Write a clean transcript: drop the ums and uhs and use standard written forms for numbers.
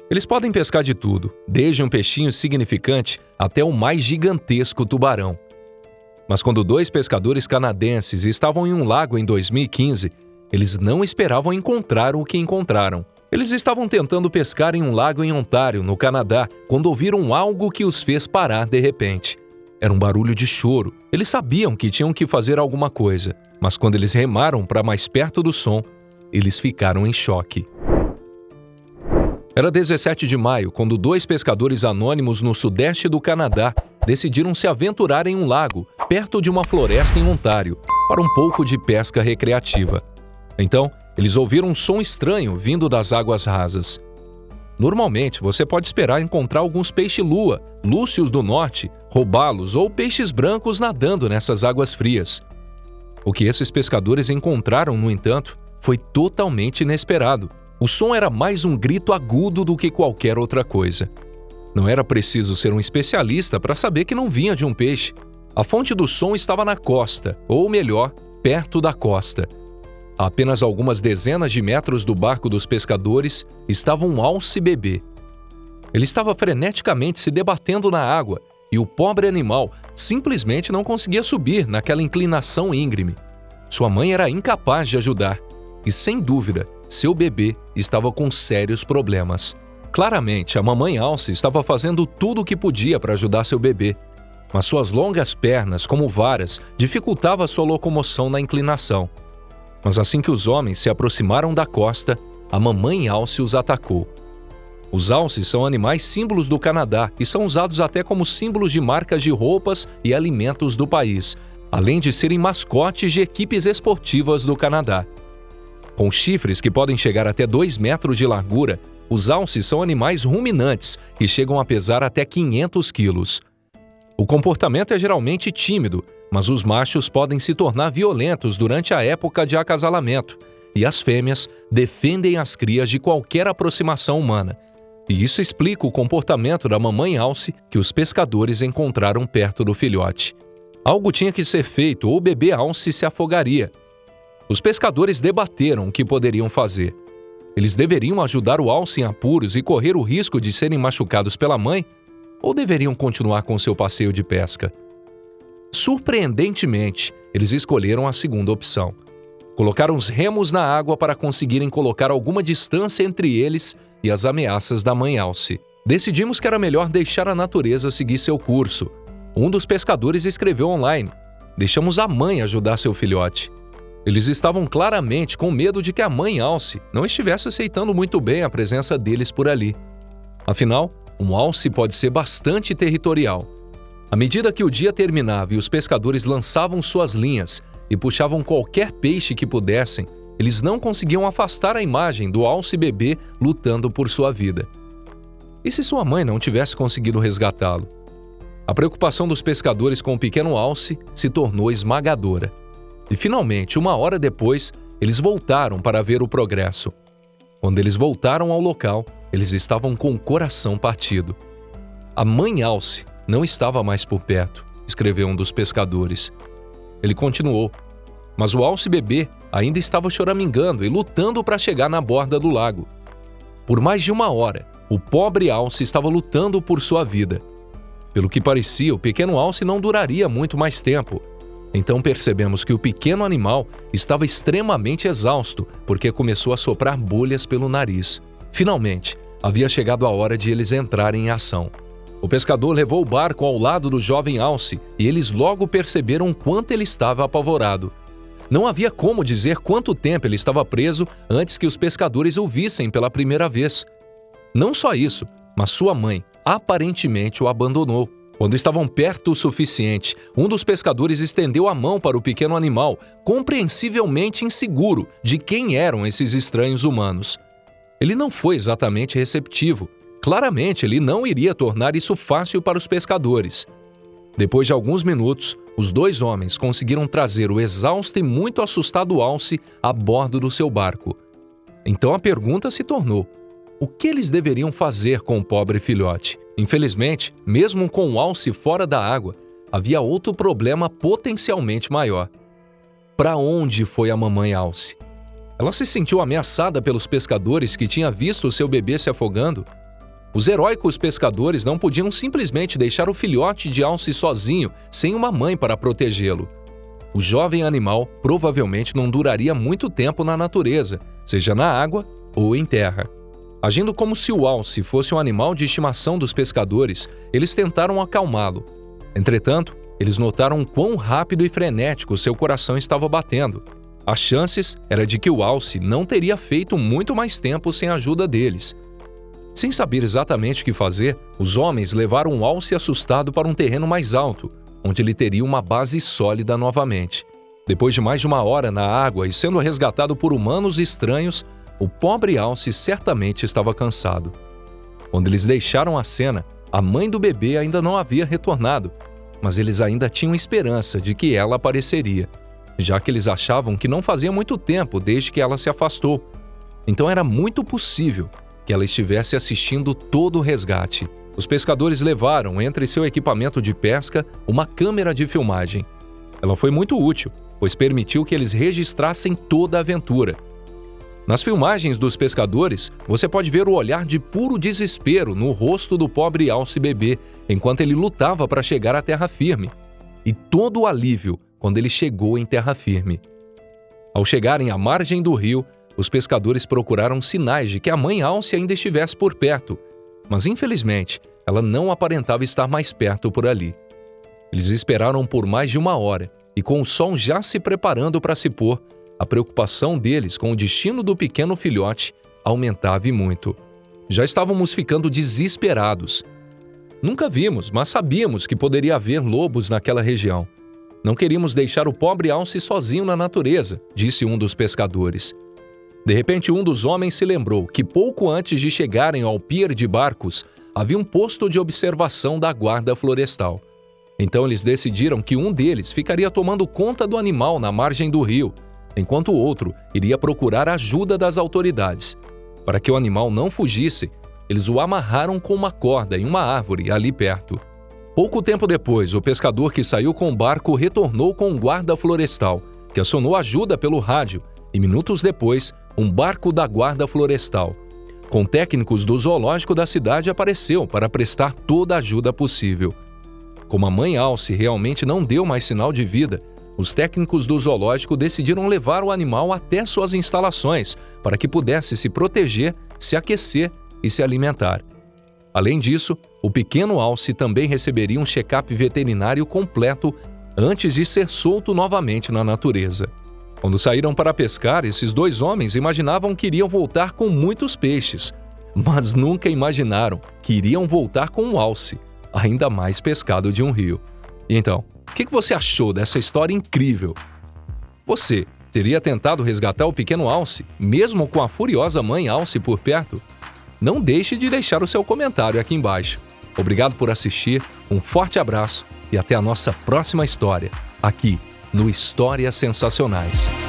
Eles podem pescar de tudo, desde um peixinho significante até o mais gigantesco tubarão. Mas quando dois pescadores canadenses estavam em um lago em 2015, eles não esperavam encontrar o que encontraram. Eles estavam tentando pescar em um lago em Ontário, no Canadá, quando ouviram algo que os fez parar de repente. Era um barulho de choro. Eles sabiam que tinham que fazer alguma coisa, mas quando eles remaram para mais perto do som, eles ficaram em choque. Era 17 de maio, quando dois pescadores anônimos no sudeste do Canadá decidiram se aventurar em um lago, perto de uma floresta em Ontário, para um pouco de pesca recreativa. Então, eles ouviram um som estranho vindo das águas rasas. Normalmente, você pode esperar encontrar alguns peixe-lua, lúcios do norte, robalos ou peixes brancos nadando nessas águas frias. O que esses pescadores encontraram, no entanto, foi totalmente inesperado. O som era mais um grito agudo do que qualquer outra coisa. Não era preciso ser um especialista para saber que não vinha de um peixe. A fonte do som estava na costa, ou melhor, perto da costa. A apenas algumas dezenas de metros do barco dos pescadores estava um alce-bebê. Ele estava freneticamente se debatendo na água e o pobre animal simplesmente não conseguia subir naquela inclinação íngreme. Sua mãe era incapaz de ajudar e, sem dúvida, seu bebê estava com sérios problemas. Claramente, a mamãe alce estava fazendo tudo o que podia para ajudar seu bebê, mas suas longas pernas, como varas, dificultavam sua locomoção na inclinação. Mas assim que os homens se aproximaram da costa, a mamãe alce os atacou. Os alces são animais símbolos do Canadá e são usados até como símbolos de marcas de roupas e alimentos do país, além de serem mascotes de equipes esportivas do Canadá. Com chifres que podem chegar até 2 metros de largura, os alces são animais ruminantes que chegam a pesar até 500 quilos. O comportamento é geralmente tímido, mas os machos podem se tornar violentos durante a época de acasalamento, e as fêmeas defendem as crias de qualquer aproximação humana. E isso explica o comportamento da mamãe alce que os pescadores encontraram perto do filhote. Algo tinha que ser feito ou o bebê alce se afogaria. Os pescadores debateram o que poderiam fazer. Eles deveriam ajudar o alce em apuros e correr o risco de serem machucados pela mãe, ou deveriam continuar com seu passeio de pesca? Surpreendentemente, eles escolheram a segunda opção. Colocaram os remos na água para conseguirem colocar alguma distância entre eles e as ameaças da mãe alce. Decidimos que era melhor deixar a natureza seguir seu curso. Um dos pescadores escreveu online: "Deixamos a mãe ajudar seu filhote." Eles estavam claramente com medo de que a mãe alce não estivesse aceitando muito bem a presença deles por ali. Afinal, um alce pode ser bastante territorial. À medida que o dia terminava e os pescadores lançavam suas linhas e puxavam qualquer peixe que pudessem, eles não conseguiam afastar a imagem do alce-bebê lutando por sua vida. E se sua mãe não tivesse conseguido resgatá-lo? A preocupação dos pescadores com o pequeno alce se tornou esmagadora. E finalmente, 1 hora depois, eles voltaram para ver o progresso. Quando eles voltaram ao local, eles estavam com o coração partido. A mãe alce não estava mais por perto, escreveu um dos pescadores. Ele continuou: mas o alce-bebê ainda estava choramingando e lutando para chegar na borda do lago. Por mais de 1 hora, o pobre alce estava lutando por sua vida. Pelo que parecia, o pequeno alce não duraria muito mais tempo. Então percebemos que o pequeno animal estava extremamente exausto, porque começou a soprar bolhas pelo nariz. Finalmente, havia chegado a hora de eles entrarem em ação. O pescador levou o barco ao lado do jovem alce e eles logo perceberam quanto ele estava apavorado. Não havia como dizer quanto tempo ele estava preso antes que os pescadores o vissem pela primeira vez. Não só isso, mas sua mãe aparentemente o abandonou. Quando estavam perto o suficiente, um dos pescadores estendeu a mão para o pequeno animal, compreensivelmente inseguro de quem eram esses estranhos humanos. Ele não foi exatamente receptivo. Claramente, ele não iria tornar isso fácil para os pescadores. Depois de alguns minutos, os 2 homens conseguiram trazer o exausto e muito assustado alce a bordo do seu barco. Então a pergunta se tornou: o que eles deveriam fazer com o pobre filhote? Infelizmente, mesmo com o alce fora da água, havia outro problema potencialmente maior. Para onde foi a mamãe alce? Ela se sentiu ameaçada pelos pescadores que tinha visto seu bebê se afogando? Os heróicos pescadores não podiam simplesmente deixar o filhote de alce sozinho, sem uma mãe para protegê-lo. O jovem animal provavelmente não duraria muito tempo na natureza, seja na água ou em terra. Agindo como se o alce fosse um animal de estimação dos pescadores, eles tentaram acalmá-lo. Entretanto, eles notaram quão rápido e frenético seu coração estava batendo. As chances eram de que o alce não teria feito muito mais tempo sem a ajuda deles. Sem saber exatamente o que fazer, os homens levaram o alce assustado para um terreno mais alto, onde ele teria uma base sólida novamente. Depois de mais de uma hora na água e sendo resgatado por humanos estranhos, o pobre alce certamente estava cansado. Quando eles deixaram a cena, a mãe do bebê ainda não havia retornado, mas eles ainda tinham esperança de que ela apareceria, já que eles achavam que não fazia muito tempo desde que ela se afastou. Então era muito possível que ela estivesse assistindo todo o resgate. Os pescadores levaram, entre seu equipamento de pesca, uma câmera de filmagem. Ela foi muito útil, pois permitiu que eles registrassem toda a aventura. Nas filmagens dos pescadores, você pode ver o olhar de puro desespero no rosto do pobre alce bebê, enquanto ele lutava para chegar à terra firme, e todo o alívio quando ele chegou em terra firme. Ao chegarem à margem do rio, os pescadores procuraram sinais de que a mãe alce ainda estivesse por perto, mas infelizmente ela não aparentava estar mais perto por ali. Eles esperaram por mais de uma hora e, com o sol já se preparando para se pôr, a preocupação deles com o destino do pequeno filhote aumentava e muito. Já estávamos ficando desesperados. Nunca vimos, mas sabíamos que poderia haver lobos naquela região. Não queríamos deixar o pobre alce sozinho na natureza, disse um dos pescadores. De repente, um dos homens se lembrou que pouco antes de chegarem ao pier de barcos, havia um posto de observação da guarda florestal. Então eles decidiram que um deles ficaria tomando conta do animal na margem do rio, enquanto o outro iria procurar a ajuda das autoridades. Para que o animal não fugisse, eles o amarraram com uma corda em uma árvore ali perto. Pouco tempo depois, o pescador que saiu com o barco retornou com um guarda florestal, que acionou ajuda pelo rádio, e minutos depois, um barco da guarda florestal, com técnicos do zoológico da cidade, apareceu para prestar toda a ajuda possível. Como a mãe alce realmente não deu mais sinal de vida, os técnicos do zoológico decidiram levar o animal até suas instalações para que pudesse se proteger, se aquecer e se alimentar. Além disso, o pequeno alce também receberia um check-up veterinário completo antes de ser solto novamente na natureza. Quando saíram para pescar, esses dois homens imaginavam que iriam voltar com muitos peixes, mas nunca imaginaram que iriam voltar com um alce, ainda mais pescado de um rio. E então, o que você achou dessa história incrível? Você teria tentado resgatar o pequeno alce, mesmo com a furiosa mãe alce por perto? Não deixe de deixar o seu comentário aqui embaixo. Obrigado por assistir, um forte abraço e até a nossa próxima história, aqui no Histórias Sensacionais.